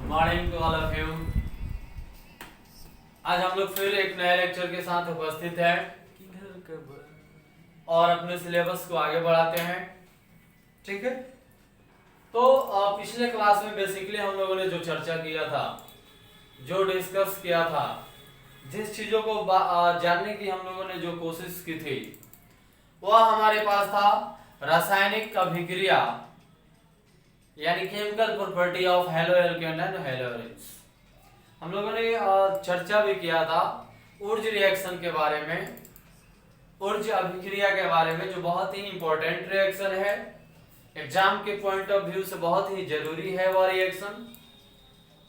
Morning to all of you. आज हम लोग फिर एक नए लेक्चर के साथ उपस्थित हैं और अपने सिलेबस को आगे बढ़ाते हैं। ठीक है, तो पिछले क्लास में बेसिकली हम लोगों ने जो चर्चा किया था, जो डिस्कस किया था, जिस चीजों को जानने की हम लोगों ने जो कोशिश की थी, वह हमारे पास था रासायनिक अभिक्रिया यानी chemical property of halo alkane and hello arenes. हम लोगों ने चर्चा भी किया था ऊर्ज रिएक्शन के बारे में, ऊर्ज अभिक्रिया के बारे में, जो बहुत ही इंपॉर्टेंट रिएक्शन है, एग्जाम के पॉइंट ऑफ व्यू से बहुत ही जरूरी है वह रिएक्शन।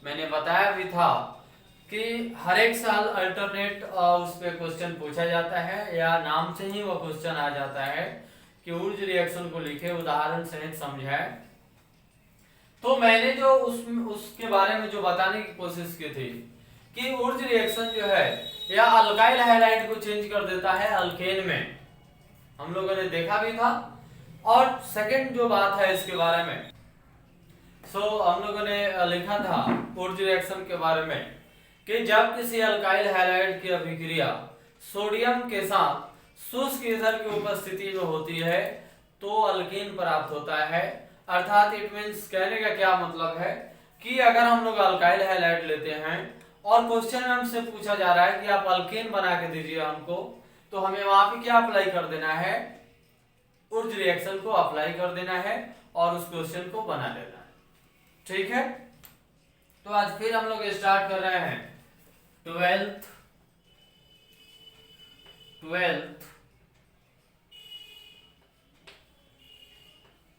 मैंने बताया भी था कि हर एक साल अल्टरनेट उस पे क्वेश्चन पूछा जाता है या नाम से ही वह क्वेश्चन आ जाता है कि ऊर्ज रिएक्शन को लिखे, उदाहरण सहित समझाए। तो मैंने जो उसके बारे में जो बताने की कोशिश की थी कि ऊर्ज रिएक्शन जो है यह अल्काइल हैलाइड को चेंज कर देता है अल्केन में, हम लोगों ने देखा भी था। और सेकंड जो बात है इसके बारे में, हम लोगों ने लिखा था ऊर्ज रिएक्शन के बारे में कि जब किसी अल्काइल हैलाइड की अभिक्रिया सोडियम के साथ शुष्क ईंधन की उपस्थिति में होती है तो अल्कीन प्राप्त होता है। अर्थात इट मींस, कहने का क्या मतलब है कि अगर हम लोग अल्काइल हैलाइड लेते हैं और क्वेश्चन में हमसे पूछा जा रहा है कि आप अल्केन बना के दीजिए हमको, तो हमें वहां पे क्या अप्लाई कर देना है, ऊर्ज रिएक्शन को अप्लाई कर देना है और उस क्वेश्चन को बना लेना है। ठीक है, तो आज फिर हम लोग स्टार्ट कर रहे हैं twelfth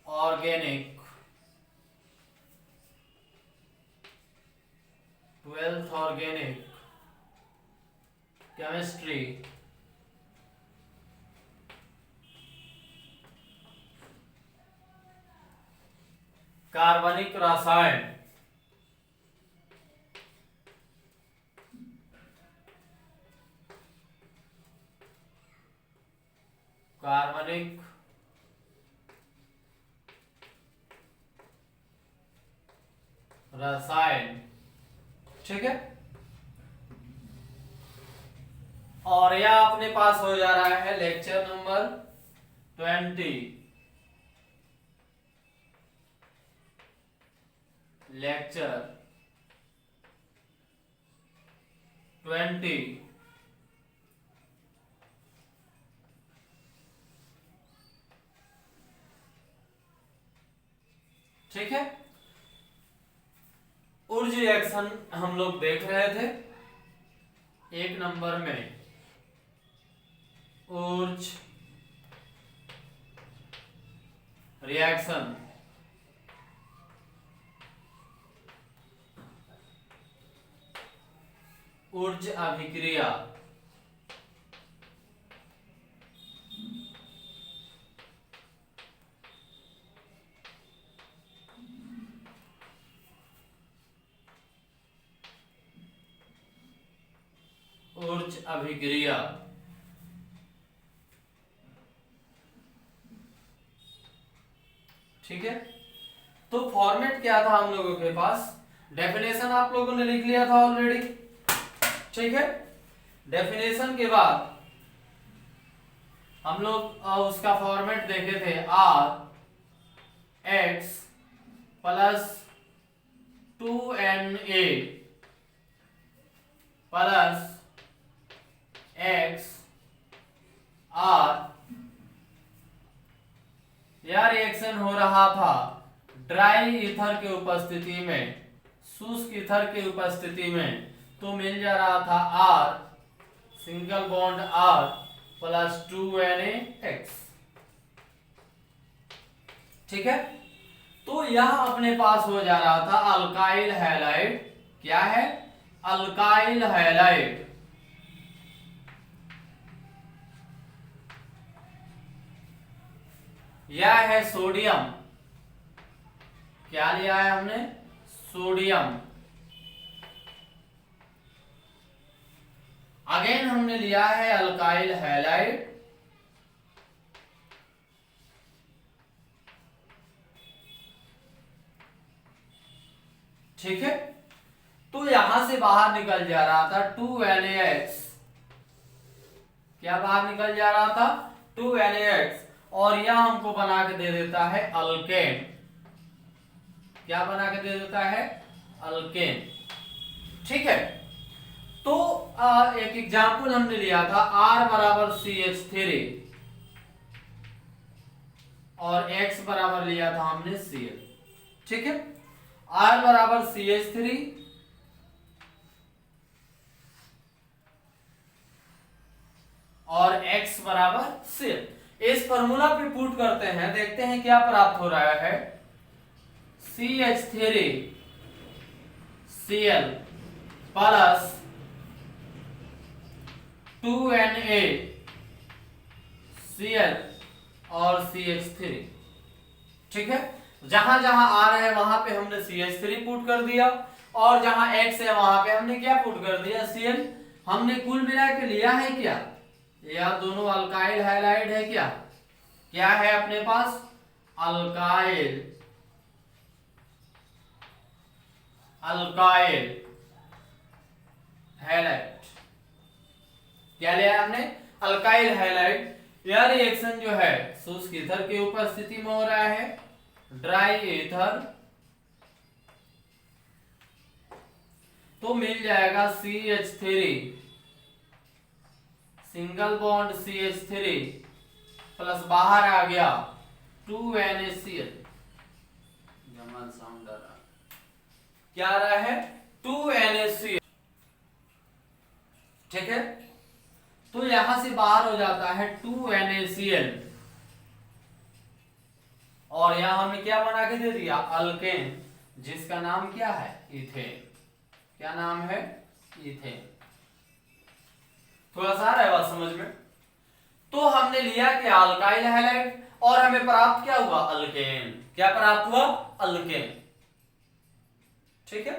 organic, 12th organic chemistry कार्बनिक रसायन, कार्बनिक रसायन। ठीक है, और यह अपने पास हो जा रहा है लेक्चर नंबर 20, लेक्चर 20। ठीक है, ऊर्ज रिएक्शन हम लोग देख रहे थे। एक नंबर में ऊर्ज रिएक्शन, ऊर्ज अभिक्रिया, ऊर्ज अभिक्रिया। ठीक है, तो फॉर्मेट क्या था हम लोगों के पास, डेफिनेशन आप लोगों ने लिख लिया था ऑलरेडी। ठीक है, डेफिनेशन के बाद हम लोग उसका फॉर्मेट देखे थे, R X plus 2Na plus X R. यह रिएक्शन हो रहा था ड्राई ईथर की उपस्थिति में, शुष्क ईथर की उपस्थिति में, तो मिल जा रहा था R single bond R plus 2NaX। ठीक है, तो यह अपने पास हो जा रहा था अल्काइल हैलाइड। क्या है? Alkyl halide. यह है सोडियम। क्या लिया है हमने? सोडियम। अगेन हमने लिया है अल्काइल हैलाइड। ठीक है, तो यहां से बाहर निकल जा रहा था 2NaX। क्या बाहर निकल जा रहा था? 2NaX। और यह हमको बना के दे देता है अल्केन। क्या बना के दे देता है? अल्केन। ठीक है। तो एक एग्जाम्पल हमने लिया था R बराबर CH3 और X बराबर लिया था हमने Cl। ठीक है। R बराबर CH3 और X बराबर Cl। इस फॉर्मूला पे पुट करते हैं, देखते हैं क्या प्राप्त हो रहा है। CH3 Cl plus 2Na Cl और CH3। ठीक है। जहां जहां R है वहां पे हमने CH3 पुट कर दिया और जहां X है वहां पे हमने क्या पुट कर दिया? Cl। हमने कुल मिला के लिया है क्या? यह दोनों अल्काइल हैलाइड है। क्या क्या है अपने पास? Alkyl halide. क्या लिया हमने? Alkyl halide. यह रिएक्शन जो है शुष्क ईथर की उपस्थिति में हो रहा है, ड्राई ईथर। तो मिल जाएगा CH3 single bond CH3 plus बाहर आ गया 2NaCl। जमन साउंड आ रहा है। क्या आ रहा है? 2NaCl। ठीक है। तो यहां से बाहर हो जाता है 2NaCl और यहां हमें क्या बना के दे दिया? अल्केन, जिसका नाम क्या है? इथेन। क्या नाम है? इथेन। थोड़ा सा आ रहा है बात समझ में? तो हमने लिया क्या? अल्काइल हैलाइड और हमें प्राप्त क्या हुआ? अल्केन। क्या प्राप्त हुआ? अल्केन। ठीक है।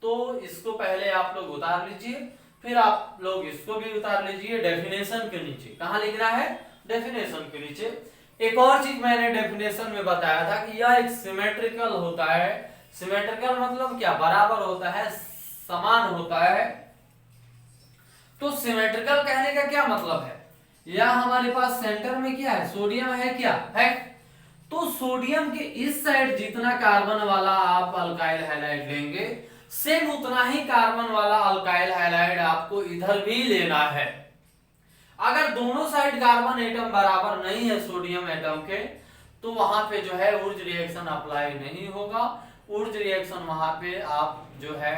तो इसको पहले आप लोग उतार लीजिए, फिर आप लोग इसको भी उतार लीजिए डेफिनेशन के नीचे। कहां लिखना है? डेफिनेशन के नीचे। एक और चीज मैंने डेफिनेशन में बताया था कि यह एक सिमेट्रिकल होता है। सिमेट्रिकल मतलब क्या? बराबर होता है, समान होता है। तो सिमेट्रिकल कहने का क्या मतलब है? यह हमारे पास सेंटर में क्या है? सोडियम है। क्या है? तो सोडियम के इस साइड जितना कार्बन वाला आप अल्काइल हैलाइड लेंगे, सेम उतना ही कार्बन वाला अल्काइल हैलाइड आपको इधर भी लेना है। अगर दोनों साइड कार्बन एटम बराबर नहीं है सोडियम एटम के, तो वहां पे जो है ऊर्ज रिएक्शन अप्लाई नहीं होगा। ऊर्ज रिएक्शन वहां पे आप जो है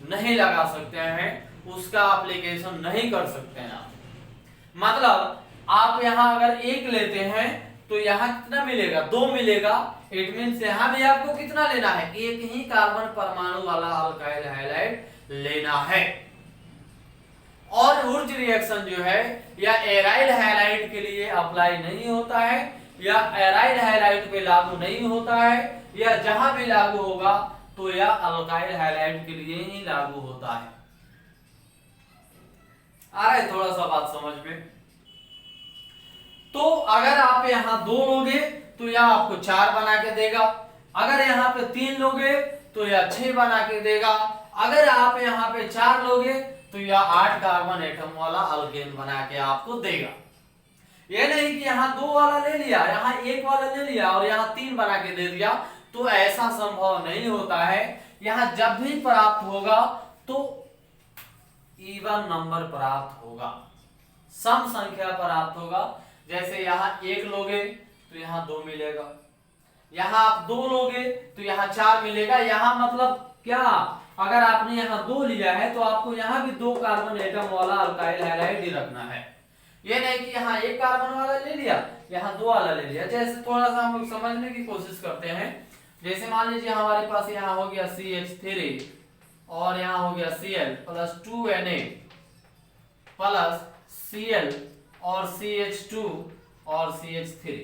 नहीं लगा सकते हैं, उसका एप्लीकेशन नहीं कर सकते हैं आप। मतलब आप यहां अगर एक लेते हैं तो यहां कितना मिलेगा? 2 मिलेगा। इट मींस यहां भी आपको कितना लेना है? एक ही कार्बन परमाणु वाला अल्काइल हैलाइड लेना है। और ऊर्ज रिएक्शन जो है या एराइल हैलाइड के लिए अप्लाई नहीं होता है, या एराइल हैलाइड पे लागू नहीं होता है, या जहां भी लागू होगा तो यह अल्काइल हैलाइड के लिए ही लागू होता है। आ रहा है थोड़ा सा बात समझ में? तो अगर आप यहां 2 लोगे तो यह आपको 4 बना के देगा। अगर यहां पे 3 लोगे तो यह 6 बना के देगा। अगर आप यहां पे 4 लोगे तो यह 8 कार्बन एटम वाला अल्केन बना के आपको देगा। ये नहीं कि यहां 2 वाला ले लिया, यहां 1 वाला ले लिया और यहां 3 बना के दे दिया, तो ऐसा संभव नहीं होता है। यहां जब भी प्राप्त होगा तो इवन नंबर प्राप्त होगा, सम संख्या प्राप्त होगा। जैसे यहां 1 लोगे तो यहां 2 मिलेगा, यहां आप 2 लोगे तो यहां 4 मिलेगा। यहां मतलब क्या? अगर आपने यहां 2 लिया है तो आपको यहां भी 2 कार्बन एटम वाला अल्काइल हैलाइड ही रखना है। ये नहीं कि यहां 1 कार्बन वाला ले लिया, यहां 2 वाला ले लिया। जैसे थोड़ा सा हम लोग समझने की कोशिश करते हैं। जैसे मान लीजिए हमारे पास यहां हो गया CH3 और यहां हो गया Cl plus 2Na plus Cl और CH2 और CH3।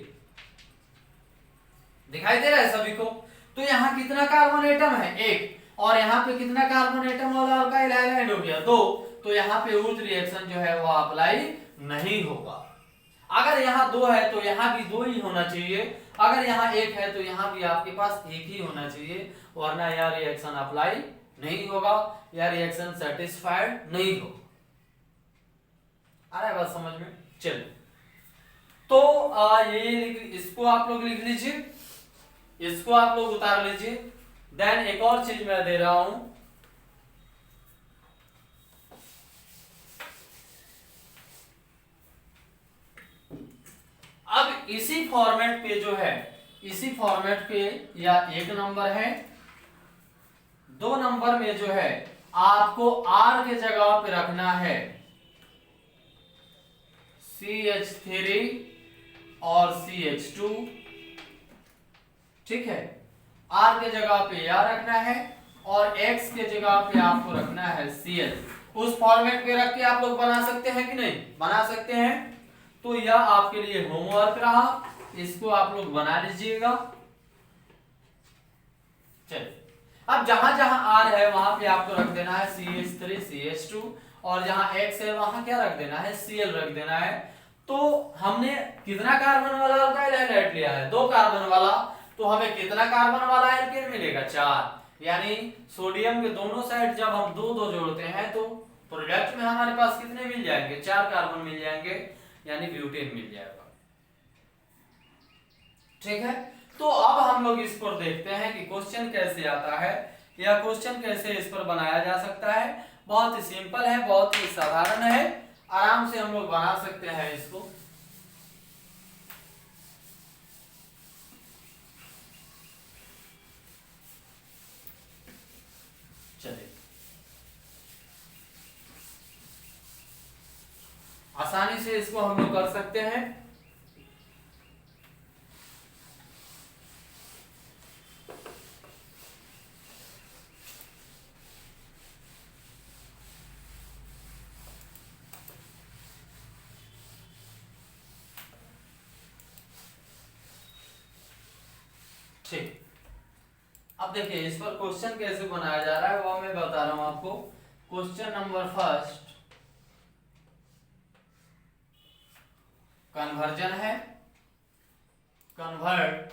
दिखाई दे रहा है सभी को? तो यहां कितना कार्बन एटम है? 1। और यहां पे कितना कार्बन एटम वाला अल्काइल हैलाइड हो गया? 2। तो यहां पे ऊर्ज रिएक्शन जो है वो अप्लाई नहीं होगा। अगर यहां 2 है तो यहां भी 2 ही होना चाहिए। अगर यहां 1 है तो यहां भी आपके पास 1 ही होना चाहिए, वरना यह रिएक्शन अप्लाई नहीं होगा या रिएक्शन सेटिस्फाइड नहीं होगा। आ रहा है बात समझ में? चलिए, तो इसको आप लोग लिख लीजिए, इसको आप लोग उतार लीजिए। देन एक और चीज मैं दे रहा हूं, अब इसी फॉर्मेट पे जो है, इसी फॉर्मेट पे या 1 नंबर है, 2 नंबर में जो है आपको R के जगह पे रखना है CH3 और CH2, ठीक है। R के जगह पे या रखना है और X के जगह पे आपको रखना है Cl। उस फॉर्मेट पे रख के आप लोग बना सकते हैं कि नहीं? बना सकते हैं। तो यह आपके लिए होमवर्क रहा, इसको आप लोग बना लीजिएगा। चलिए, अब जहां जहां R है वहां पे आपको रख देना है CH3 CH2 और जहां X है वहां क्या रख देना है? Cl रख देना है। तो हमने कितना कार्बन वाला अल्काइल हैलाइड लिया है? 2 कार्बन वाला। तो हमें कितना कार्बन वाला एल्केन मिलेगा? 4। यानी सोडियम के दोनों साइड जब हम 2-2 जोड़ते हैं तो प्रोडक्ट में हमारे पास कितने मिल जाएंगे? 4 कार्बन मिल जाएंगे, यानी ब्यूटेन मिल जाएगा। ठीक है, तो अब हम लोग इस पर देखते हैं कि क्वेश्चन कैसे आता है या क्वेश्चन कैसे इस पर बनाया जा सकता है। बहुत ही सिंपल है, बहुत ही साधारण है, आराम से हम लोग बना सकते हैं इसको। चलिए, आसानी से इसको हम लोग कर सकते हैं। ठीक, अब देखिए इस पर क्वेश्चन कैसे बनाया जा रहा है वो मैं बता रहा हूं आपको। क्वेश्चन नंबर फर्स्ट कन्वर्जन है। Convert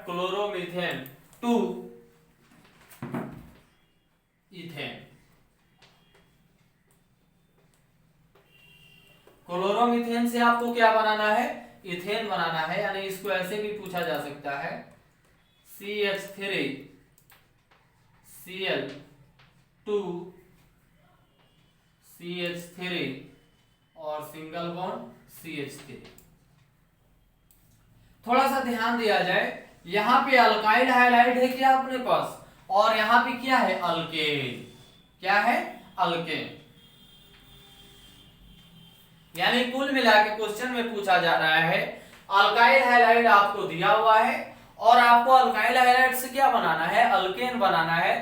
chloromethane to ethane. Chloromethane से आपको क्या बनाना है? इथेन बनाना है। यानी इसको ऐसे भी पूछा जा सकता है CH3 Cl2 CH3 और सिंगल बॉन्ड CH3। थोड़ा सा ध्यान दिया जाए, यहां पे अल्काइल हाइलाइड है क्या अपने पास, और यहां पे क्या है? अल्केन। क्या है? अल्केन। यानी कुल मिला के क्वेश्चन में पूछा जा रहा है अल्काइल हाइलाइड आपको दिया हुआ है और आपको अल्काइल हाइलाइड से क्या बनाना है? अल्केन बनाना है।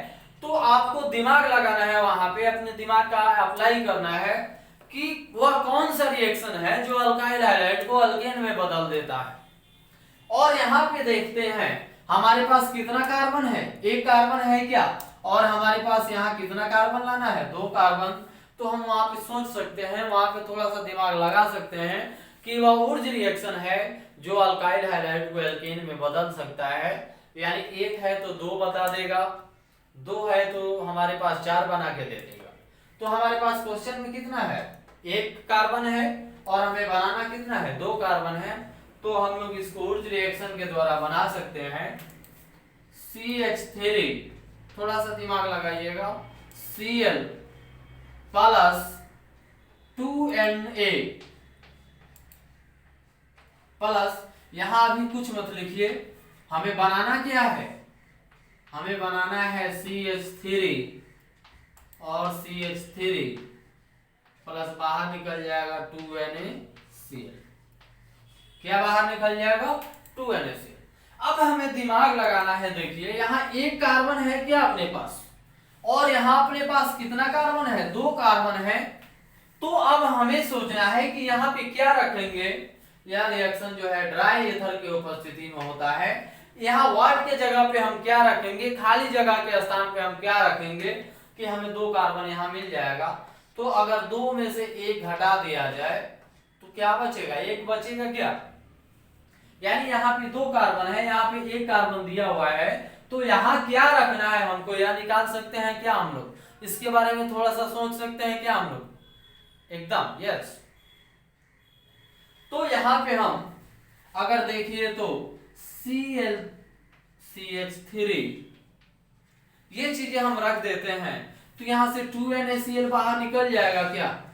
तो आपको दिमाग लगाना है, वहां पे अपने दिमाग का अप्लाई करना है कि वह कौन सा रिएक्शन है जो अल्काइल हाइलाइड को अल्केन में बदल देता है। और यहाँ पे देखते हैं हमारे पास कितना कार्बन है? 1 कार्बन है क्या? और हमारे पास यहाँ कितना कार्बन लाना है? 2 कार्बन। तो हम वहां पे सोच सकते हैं, वहां पे थोड़ा सा दिमाग लगा सकते हैं कि वह ऊर्ज रिएक्शन है जो अल्काइल हाइलाइड को एल्केन में बदल सकता है। यानी 1 है तो 2 बता देगा, 2 है तो हमारे पास 4 बना के दे देगा। तो हमारे पास क्वेश्चन में कितना है? 1 कार्बन है और हमें बनाना कितना है? 2 कार्बन है। तो हम लोग इसको ऊर्ज रिएक्शन के द्वारा बना सकते हैं CH3, थोड़ा सा दिमाग लगाइएगा, Cl प्लस 2Na प्लस, यहां अभी कुछ मत लिखिए, हमें बनाना क्या है? हमें बनाना है CH3 और CH3 प्लस बाहर निकल जाएगा 2NaCl। क्या बाहर निकल जाएगा? 2NaCl। अब हमें दिमाग लगाना है। देखिए यहाँ 1 कार्बन है क्या अपने पास, और यहाँ अपने पास कितना कार्बन है? 2 कार्बन है। तो अब हमें सोचना है कि यहाँ पे क्या रखेंगे। यह रिएक्शन जो है ड्राई ईथर की उपस्थिति में होता है। यहाँ वाट के जगह पे हम क्या रखेंगे? खाली जगह के स्थान पे हम क्या रखेंगे? कि हमें 2 कार्बन यहाँ मिल जाएगा, तो अगर 2 में से 1 हटा दिया जाए तो क्या बचेगा, 1 बचेगा क्या। यानी यहाँ पे 2 कार्बन है, यहाँ पे 1 कार्बन दिया हुआ है, तो यहाँ क्या रखना है हमको, यह निकाल सकते हैं क्या हम लोग, इसके बारे में थोड़ा सा सोच सकते हैं क्या हम लोग, एकदम यस। तो यहाँ पे हम अगर देखिए तो ClCH3 ये चीजें हम रख देते हैं, तो यहां से 2NaCl बाहर निकल जाएगा क्या,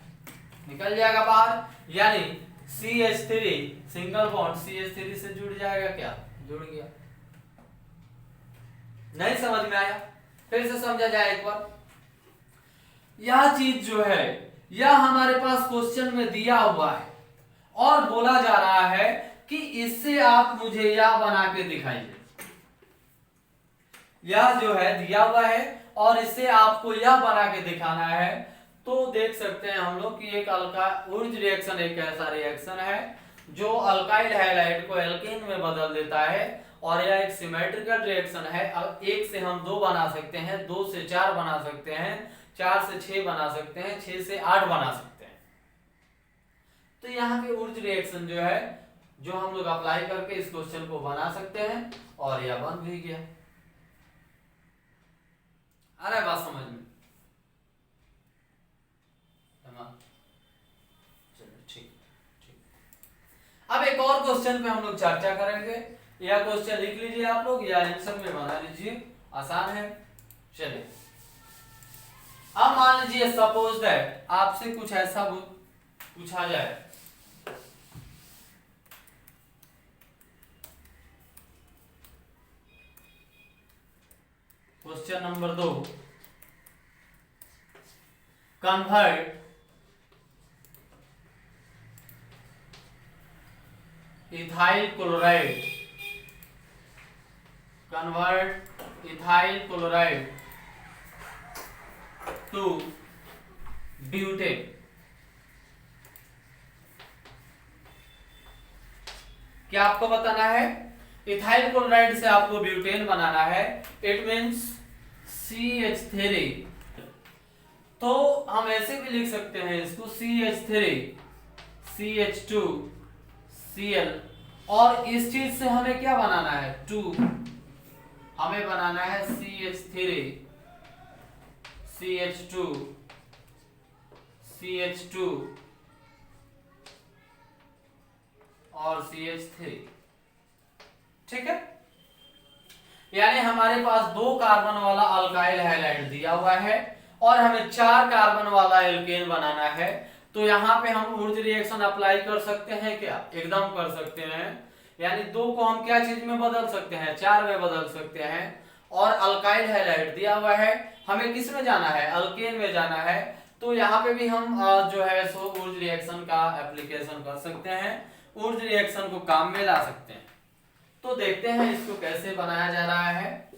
निकल जाएगा बाहर, यानी CH3 सिंगल बॉन्ड CH3 से जुड़ जाएगा क्या, जुड़ गया। नहीं समझ में आया, फिर से समझा जाए एक बार। यह चीज जो है यह हमारे पास क्वेश्चन में दिया हुआ है और बोला जा रहा है कि इससे आप मुझे यह बना के दिखाइए। यह जो है दिया हुआ है और इससे आपको यह बना के दिखाना है। तो देख सकते हैं हम लोग कि एक ऊर्ज रिएक्शन एक ऐसा रिएक्शन है जो अल्काइल हैलाइड को एल्केन में बदल देता है, और यह एक सिमेट्रिकल रिएक्शन है। अब 1 से हम 2 बना सकते हैं, 2 से 4 बना सकते हैं, 4 से 6 बना सकते हैं, 6 से 8 बना सकते हैं। तो यहाँ पे ऊर्ज रिएक्शन जो है जो हम लोग अप्लाई करके इस क्वेश्चन को बना सकते हैं, और यह बन भी गया। आ रहा है बात समझ में, चलो ठीक ठीक। अब एक और क्वेश्चन पे हम लोग चर्चा करेंगे। यह क्वेश्चन लिख लीजिए आप लोग या आंसर में बना लीजिए, आसान है। चलिए अब मान लीजिए सपोज दैट आपसे कुछ ऐसा पूछा जाए, question number 2, convert ethyl chloride, convert ethyl chloride to butane. क्या आपको बताना है, इथाइल क्लोराइड से आपको ब्यूटेन बनाना है। इट मींस CH3, तो हम ऐसे भी लिख सकते हैं इसको CH3 CH2 Cl, और इस चीज से हमें क्या बनाना है, 2, हमें बनाना है CH3 CH2 CH2 और CH3, ठीक है। यानी हमारे पास 2 कार्बन वाला अल्काइल हैलाइड दिया हुआ है और हमें 4 कार्बन वाला एल्केन बनाना है। तो यहाँ पे हम ऊर्ज रिएक्शन अप्लाई कर सकते हैं क्या, एकदम कर सकते हैं। यानी 2 को हम क्या चीज में बदल सकते हैं, 4 में बदल सकते हैं। और अल्काइल हैलाइड दिया हुआ है, हमें किस में जाना है, अल्केन में जाना है। तो यहाँ पे भी हम जो है सो ऊर्ज रिएक्शन का एप्लीकेशन कर सकते हैं, ऊर्ज रिएक्शन को काम में ला सकते हैं। तो देखते हैं इसको कैसे बनाया जा रहा है।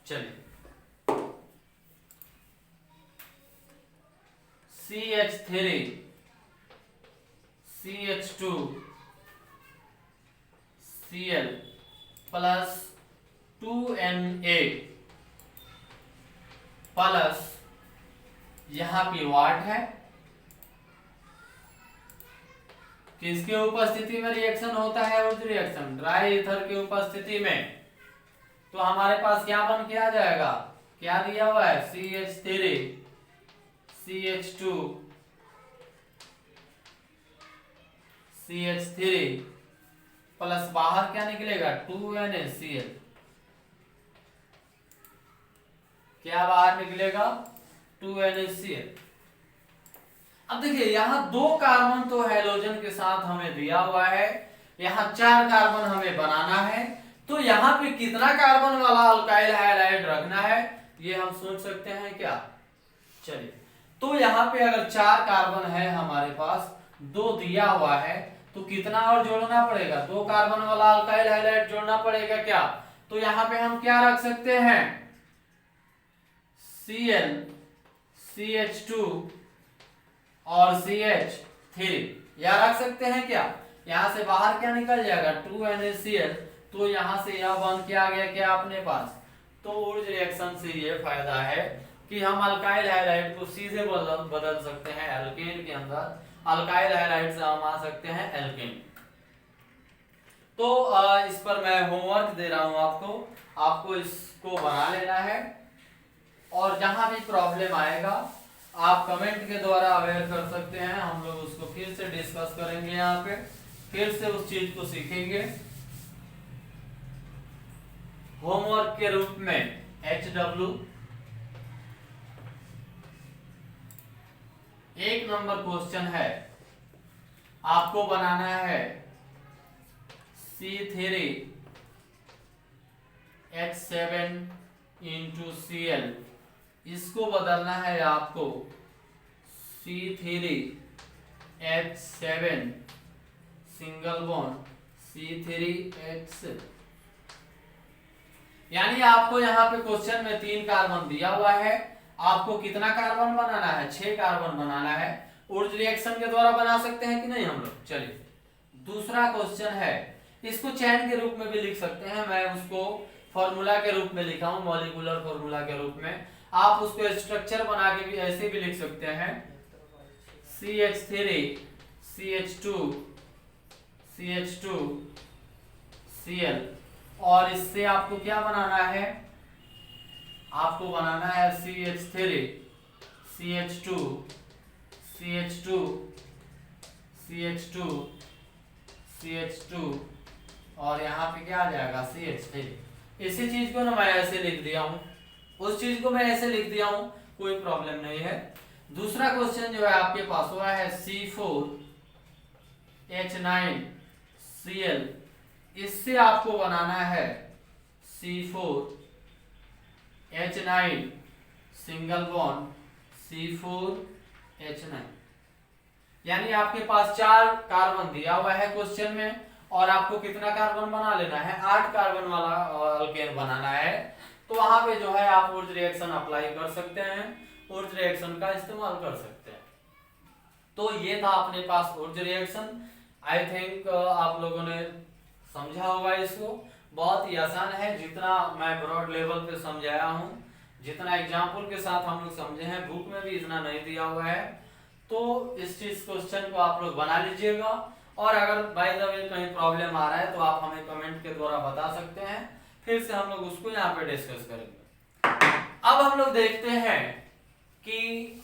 चलिए CH3 CH2 Cl plus 2Na plus यहां पे वाट है, किसके उपस्थिति में रिएक्शन होता है, ऊर्ज रिएक्शन ड्राई ईथर की उपस्थिति में। तो हमारे पास क्या बन के आ जाएगा, क्या दिया हुआ है, CH3 CH2 CH3 प्लस बाहर क्या निकलेगा, 2NaCl, क्या बाहर निकलेगा, 2NaCl। अब देखिए यहाँ 2 कार्बन तो हैलोजन के साथ हमें दिया हुआ है, यहाँ 4 कार्बन हमें बनाना है। तो यहाँ पे कितना कार्बन वाला अल्काइल हैलाइड रखना है ये हम सोच सकते हैं क्या। चलिए तो यहाँ पे अगर 4 कार्बन है हमारे पास, 2 दिया हुआ है, तो कितना और जोड़ना पड़ेगा, 2 कार्बन वाला अल्काइल हैलाइड जोड़ना पड़ेगा क्या। तो यहाँ पे हम क्या रख सकते हैं, Cl CH2 और CH3 या रख सकते हैं क्या। यहाँ से बाहर क्या निकल जाएगा 2NaCl, तो यहाँ से यह बन के आ गया क्या अपने पास। तो ऊर्ज रिएक्शन से ये फायदा है कि हम अल्काइल हैलाइड को सीधे बदल सकते हैं एल्केन के अंदर, अल्काइल हैलाइड से हम आ सकते हैं एल्केन। तो इस पर मैं होमवर्क दे रहा हूं आपको, आपको इसको बना लेना है और जहां भी प्रॉब्लम आएगा आप कमेंट के द्वारा अवेयर कर सकते हैं, हम लोग उसको फिर से डिस्कस करेंगे, यहाँ पे फिर से उस चीज को सीखेंगे। होमवर्क के रूप में HW 1 नंबर क्वेश्चन है, आपको बनाना है C3H7 इसको बदलना है आपको C3H7 सिंगल बॉन्ड C3H7, यानी आपको यहाँ पे क्वेश्चन में 3 कार्बन दिया हुआ है, आपको कितना कार्बन बनाना है 6 कार्बन बनाना है। ऊर्ज रिएक्शन के द्वारा बना सकते हैं कि नहीं हम लोग। चलिए दूसरा क्वेश्चन है, इसको चैन के रूप में भी लिख सकते हैं, मैं उसको फॉर्मूला के रूप में लिखा हूं, मॉलिक्यूलर फॉर्मूला के रूप में। आप उसको स्ट्रक्चर बना के भी ऐसे भी लिख सकते हैं CH3 CH2 CH2 Cl, और इससे आपको क्या बनाना है, आपको बनाना है CH3 CH2 CH2 CH2 CH2 और यहाँ पे क्या आ जाएगा CH3। इसी चीज को ना मैं ऐसे लिख दिया हूं, उस चीज को मैं ऐसे लिख दिया हूं, कोई प्रॉब्लम नहीं है। दूसरा क्वेश्चन जो है आपके पास हुआ है C4H9Cl, इससे आपको बनाना है C4H9 सिंगल बॉन्ड C4H9, यानी आपके पास 4 कार्बन दिया हुआ है क्वेश्चन में और आपको कितना कार्बन बना लेना है 8 कार्बन वाला अल्केन बनाना है। तो वहां पे जो है आप ऊर्ज रिएक्शन अप्लाई कर सकते हैं, ऊर्ज रिएक्शन का इस्तेमाल कर सकते हैं। तो ये था अपने पास ऊर्ज रिएक्शन। आई थिंक आप लोगों ने समझा होगा इसको, बहुत ही आसान है, जितना मैं ब्रॉड लेवल पे समझाया हूँ, जितना एग्जाम्पल के साथ हम लोग समझे हैं, बुक में भी इतना नहीं दिया हुआ है। तो इस चीज क्वेश्चन को आप लोग बना लीजिएगा, और अगर बाय द वे कहीं प्रॉब्लम आ रहा है तो आप हमें कमेंट के द्वारा बता सकते हैं, फिर से हम लोग उसको यहाँ पे डिस्कस करेंगे। अब हम लोग देखते हैं कि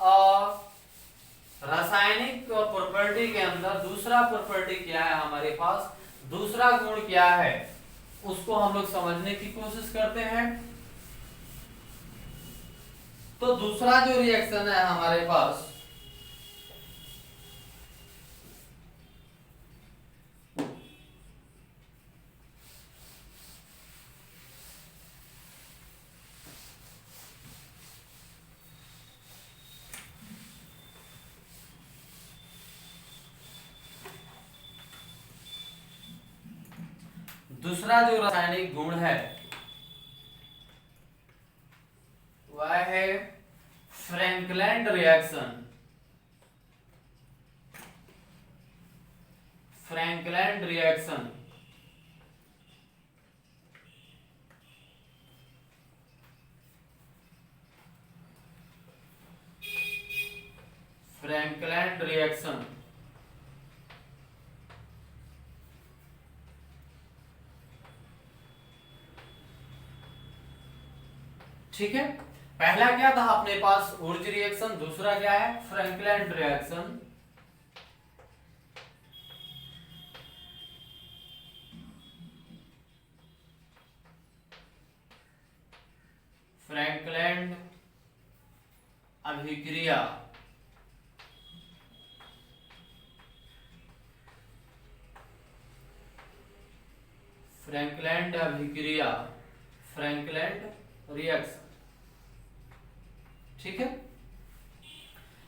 रासायनिक प्रॉपर्टी के अंदर दूसरा प्रॉपर्टी क्या है हमारे पास, दूसरा गुण क्या है, उसको हम लोग समझने की कोशिश करते हैं। तो दूसरा जो रिएक्शन है हमारे पास, दूसरा जो रासायनिक गुण है वह है Frankland reaction. Frankland reaction Frankland reaction ठीक है। पहला क्या था अपने पास ऊर्ज रिएक्शन, दूसरा क्या है फ्रैंकलैंड रिएक्शन। फ्रैंकलैंड अभिक्रिया, फ्रैंकलैंड अभिक्रिया, फ्रैंकलैंड रिएक्शन, ठीक है।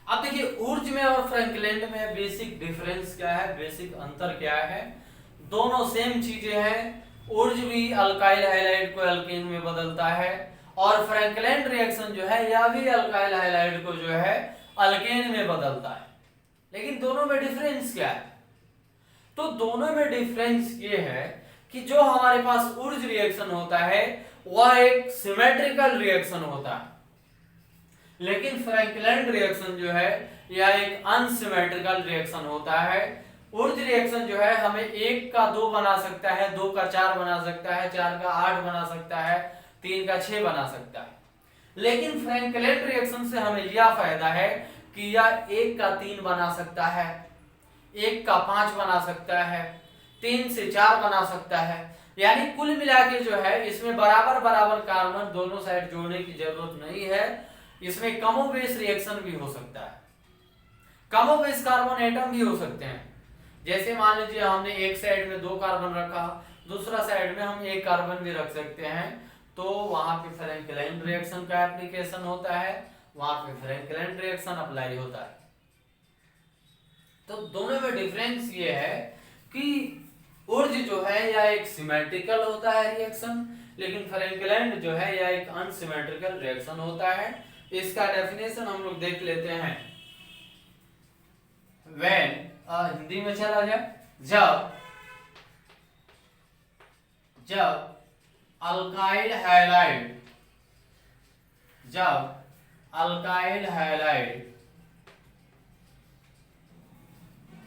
अब देखिए ऊर्ज में और फ्रैंकलैंड में बेसिक डिफरेंस क्या है, बेसिक अंतर क्या है। दोनों सेम चीजें हैं, ऊर्ज भी अल्काइल हैलाइड को एल्केन में बदलता है और फ्रैंकलैंड रिएक्शन जो है यह भी अल्काइल हैलाइड को जो है अल्केन में बदलता है। लेकिन दोनों में डिफरेंस क्या है, तो दोनों में डिफरेंस ये है कि जो हमारे पास उर्ज रिएक्शन होता है वह एक सिमेट्रिकल रिएक्शन होता है, लेकिन फ्रैंकलैंड रिएक्शन जो है यह एक अनसिमेट्रिकल रिएक्शन होता है। उर्ज रिएक्शन जो है हमें 1 का 2 बना सकता है, 2 का 4 बना सकता है, 4 का 8 बना सकता है, 3 का 6 बना सकता है। लेकिन फ्रैंकलैंड रिएक्शन से हमें यह फायदा है कि यह 1 का 3 बना सकता है, 1 का 5 बना सकता है, 3 से 4 बना सकता है। यानी कुल मिला के जो है इसमें बराबर बराबर कार्बन दोनों साइड जोड़ने की जरूरत नहीं है। इसमें कमोबेश रिएक्शन भी हो सकता है, कमोबेश कार्बन एटम भी हो सकते हैं। जैसे मान लीजिए हमने एक साइड में 2 कार्बन रखा, दूसरा साइड में हम 1 कार्बन भी रख सकते हैं, तो वहां पे फ्रैंकलैंड रिएक्शन का एप्लीकेशन होता है, वहां पे फ्रैंकलैंड रिएक्शन अप्लाई होता है। तो दोनों में डिफरेंस ये है कि उर्ज जो है यह एक सिमेट्रिकल होता है रिएक्शन, लेकिन फ्रैंकलैंड जो है यह एक अनसिमेट्रिकल रिएक्शन होता है। इसका डेफिनेशन हम लोग देख लेते हैं। व्हेन हिंदी में चला जाए, जब अल्काइल हैलाइड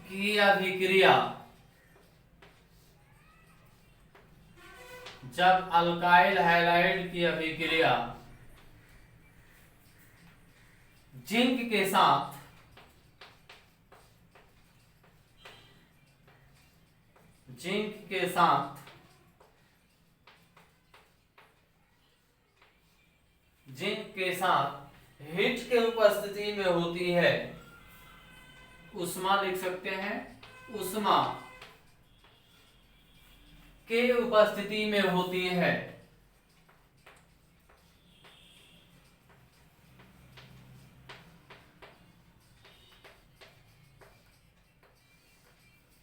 की अभिक्रिया, जब अल्काइल हैलाइड की अभिक्रिया जिंक के साथ हीट के उपस्थिति में होती है, उष्मा लिख सकते हैं, उष्मा के उपस्थिति में होती है,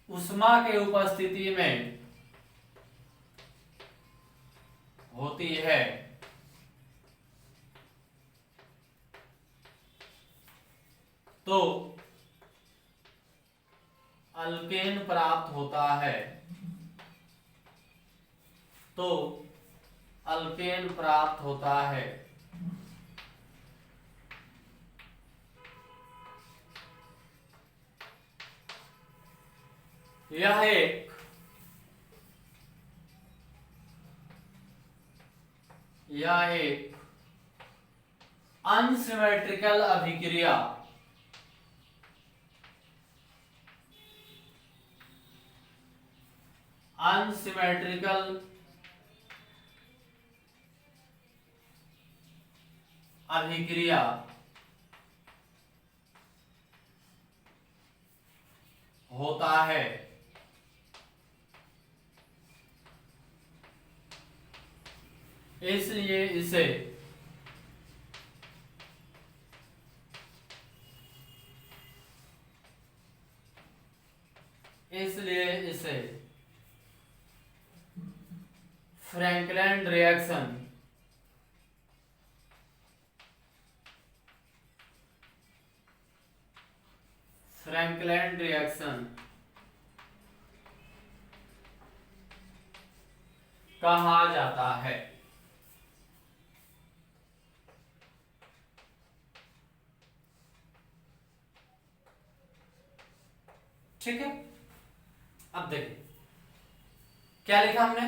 उष्मा के उपस्थिति में होती है, तो अल्केन प्राप्त होता है, यह एक अनसिमेट्रिकल अभिक्रिया होता है। इसलिए इसे फ्रैंकलैंड रिएक्शन कहा जाता है। ठीक है, अब देखिए क्या लिखा हमने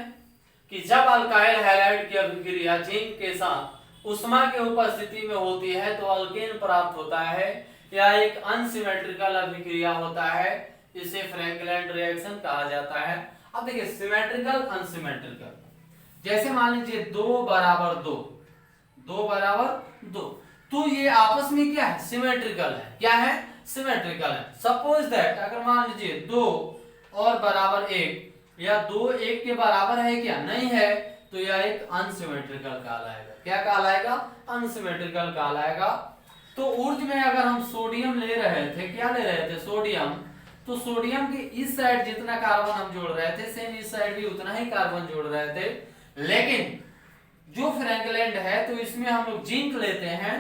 कि जब अल्काइल हैलाइड की अभिक्रिया जिंक के साथ उष्मा के उपस्थिति में होती है तो अल्केन प्राप्त होता है। यह एक अनसिमेट्रिकल अभिक्रिया होता है, इसे फ्रैंकलैंड रिएक्शन कहा जाता है। अब देखिए सिमेट्रिकल अनसिमेट्रिकल, जैसे मान लीजिए 2 बराबर 2, 2 बराबर 2, तो ये आपस में क्या है, सिमेट्रिकल है। क्या है, सिमेट्रिकल है। सपोज दैट अगर मान लीजिए 2 और बराबर 1, या 2 1 के बराबर है क्या, नहीं है, तो यह एक अनसिमेट्रिकल कहलाएगा। क्या कहलाएगा, अनसिमेट्रिकल कहलाएगा। तो ऊर्ज में अगर हम सोडियम ले रहे थे, क्या ले रहे थे, सोडियम, तो सोडियम के इस साइड जितना कार्बन हम जोड़ रहे थे, सेम इस साइड भी उतना ही कार्बन जोड़ रहे थे। लेकिन जो फ्रैंकलैंड है तो इसमें हम लोग जिंक लेते हैं,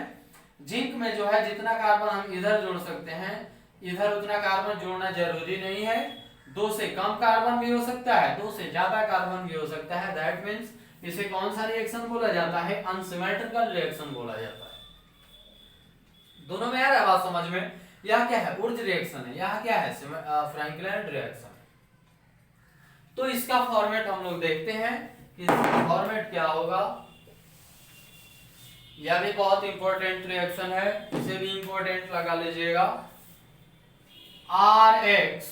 जिंक में जो है जितना कार्बन हम इधर जोड़ सकते हैं, इधर उतना कार्बन जोड़ना जरूरी नहीं है। दो से कम कार्बन भी हो सकता है, दो से ज्यादा कार्बन भी हो सकता है। दैट मीन्स इसे कौन सा रिएक्शन बोला जाता है? अनसिमेट्रिकल रिएक्शन बोला जाता है। दोनों में आ रहा है बात समझ में? यह क्या है? उर्ज रिएक्शन है, यह क्या है? फ्रैंकलिन रिएक्शन है। तो इसका फॉर्मेट हम लोग देखते हैं कि फॉर्मेट क्या होगा। यह भी बहुत इंपॉर्टेंट रिएक्शन है, इसे भी इंपॉर्टेंट लगा लीजिएगा। RX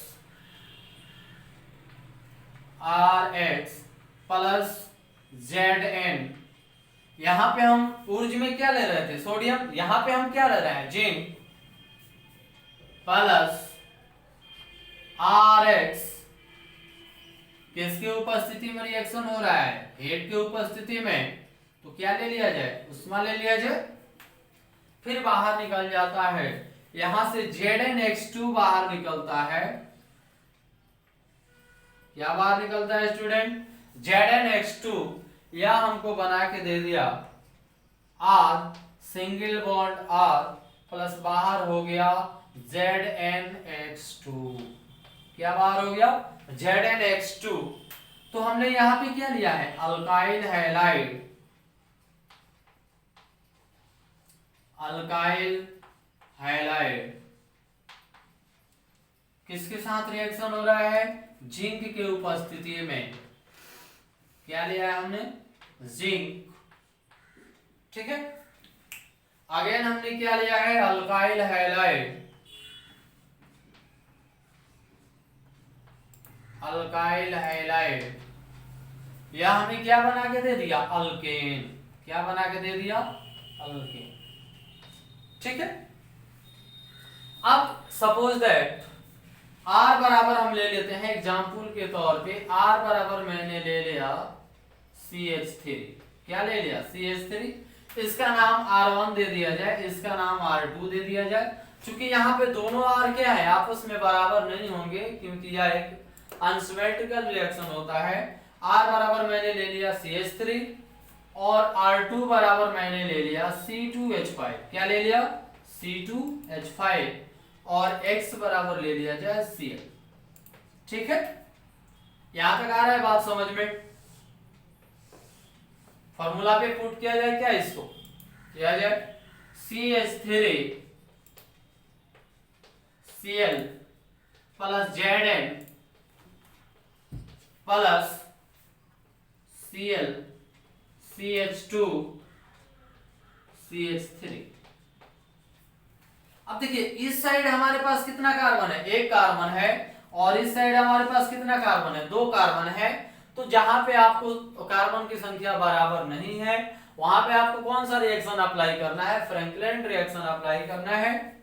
plus ZN। यहां पे हम ऊर्ज में क्या ले रहे थे? सोडियम। यहां पे हम क्या ले रहे हैं? Zinc plus RX। किसकी उपस्थिति में रिएक्शन हो रहा है? हेड की उपस्थिति में। तो क्या ले लिया जाए? उष्मा ले लिया जाए। फिर बाहर निकल जाता है, यहां से ZnH2 बाहर निकलता है। क्या बाहर निकलता है स्टूडेंट? ZnH2। यह हमको बना के दे दिया R, single bond R plus बाहर हो गया ZnH2। क्या बाहर हो गया? ZnH2। तो हमने यहां पे क्या लिया है? Alkyl halide. अल्काइल हैलाइड किसके साथ रिएक्शन हो रहा है? जिंक के उपस्थिति में। क्या लिया है हमने? जिंक। ठीक है। अगेन हमने क्या लिया है? Alkyl halide. अल्काइल हैलाइड यह हमें क्या बना के दे दिया? अल्केन। क्या बना के दे दिया? अल्केन। ठीक है। अब सपोज दैट R बराबर हम ले लेते हैं एग्जाम्पल के तौर पे। R बराबर मैंने ले लिया CH3। क्या ले लिया? CH3। इसका नाम R1 दे दिया जाए, इसका नाम R2 दे दिया जाए। क्योंकि यहाँ पे दोनों R क्या है? आपस में बराबर नहीं होंगे, क्योंकि यह एक अनसिमेट्रिकल रिएक्शन होता है। R बराबर मैंने ले लिया CH3 और R2 बराबर मैंने ले लिया C2H5। क्या ले लिया? C2H5 और X बराबर ले लिया जाए Cl। ठीक है। यहां तक आ रहा है बात समझ में? फॉर्मूला पे पुट किया जाए क्या? इसको किया जाए CH3 Cl plus Zn plus Cl CH2 CH3। अब देखिए इस साइड हमारे पास कितना कार्बन है? एक कार्बन है। और इस साइड हमारे पास कितना कार्बन है? दो कार्बन है। तो जहां पे आपको कार्बन की संख्या बराबर नहीं है, वहां पे आपको कौन सा रिएक्शन अप्लाई करना है? फ्रैंकलिन रिएक्शन अप्लाई करना है।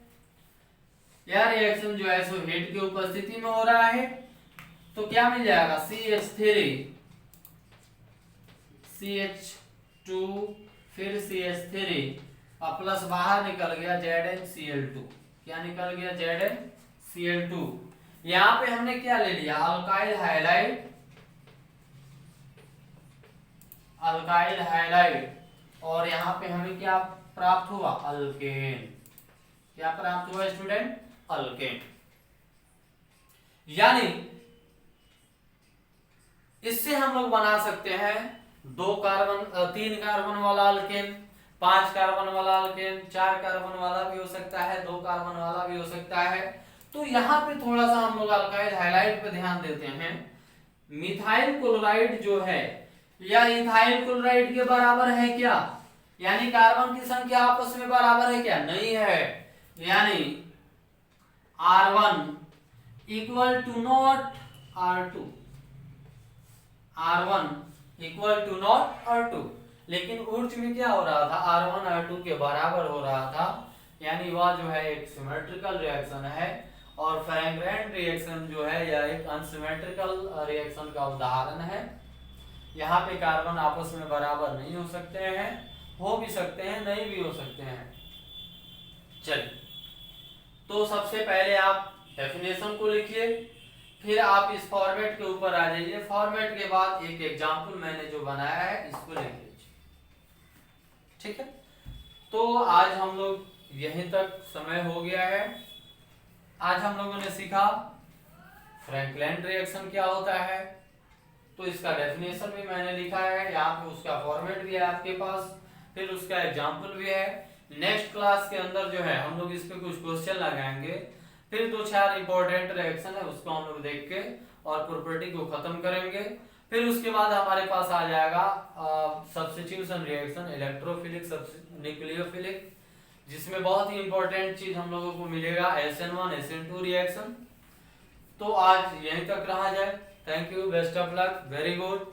यह रिएक्शन जो है सो हेड की उपस्थिति में हो रहा है। तो क्या मिल जाएगा? CH3 CH2 फिर CH3 और प्लस बाहर निकल गया ZnCl2। क्या निकल गया? ZnCl2। यहां पे हमने क्या ले लिया? Alkyl halide. अल्काइल हैलाइड और यहां पे हमें क्या प्राप्त हुआ? अल्केन। क्या प्राप्त हुआ स्टूडेंट? अल्केन। यानी इससे हम लोग बना सकते हैं दो कार्बन, तीन कार्बन वाला अल्केन, 5 कार्बन वाला अल्केन, 4 कार्बन वाला भी हो सकता है, 2 कार्बन वाला भी हो सकता है। तो यहाँ पे थोड़ा सा हम लोग अल्काइल हैलाइड पे ध्यान देते हैं। मिथाइल क्लोराइड जो है या इथाइल क्लोराइड के बराबर है क्या? यानी कार्बन की संख्या आपस में बराबर है क्या? नहीं है। यानी R1 equal to not R2। R1 equal to not R2। लेकिन ऊर्ज में क्या हो रहा था? R1 R2 के बराबर हो रहा था। यानी वह जो है एक सिमेट्रिकल रिएक्शन है। और फ्रैंकलिन रिएक्शन जो है यह एक अनसिमेट्रिकल रिएक्शन का उदाहरण है। यहाँ पे कार्बन आपस में बराबर नहीं हो सकते हैं, हो भी सकते हैं, नहीं भी हो सकते हैं। चलिए, तो सबसे पहले आप डेफिनेशन को लिखिए, फिर आप इस फॉर्मेट के ऊपर आ जाइए। फॉर्मेट के बाद एक एग्जाम्पल मैंने जो बनाया है इसको लिख लीजिए। ठीक है। तो आज हम लोग यहीं तक समय हो गया है। आज हम लोगों ने सीखा फ्रैंकलिन रिएक्शन क्या होता है, तो इसका डेफिनेशन भी मैंने लिखा है यहाँ पे, उसका फॉर्मेट भी है आपके पास, फिर उसका एग्जाम्पल भी है। नेक्स्ट क्लास के अंदर जो है हम लोग इस पे कुछ क्वेश्चन लगाएंगे, फिर 2-4 इंपॉर्टेंट रिएक्शन है उसको हम लोग देख के और प्रॉपर्टी को खत्म करेंगे। फिर उसके बाद हमारे पास आ जाएगा सब्स्टिट्यूशन रिएक्शन, इलेक्ट्रोफिलिक, न्यूक्लियोफिलिक, जिसमें बहुत ही इंपॉर्टेंट चीज हम लोगों को मिलेगा SN1 SN2 रिएक्शन। तो आज यहीं तक रहा जाए। Thank you, best of luck, very good.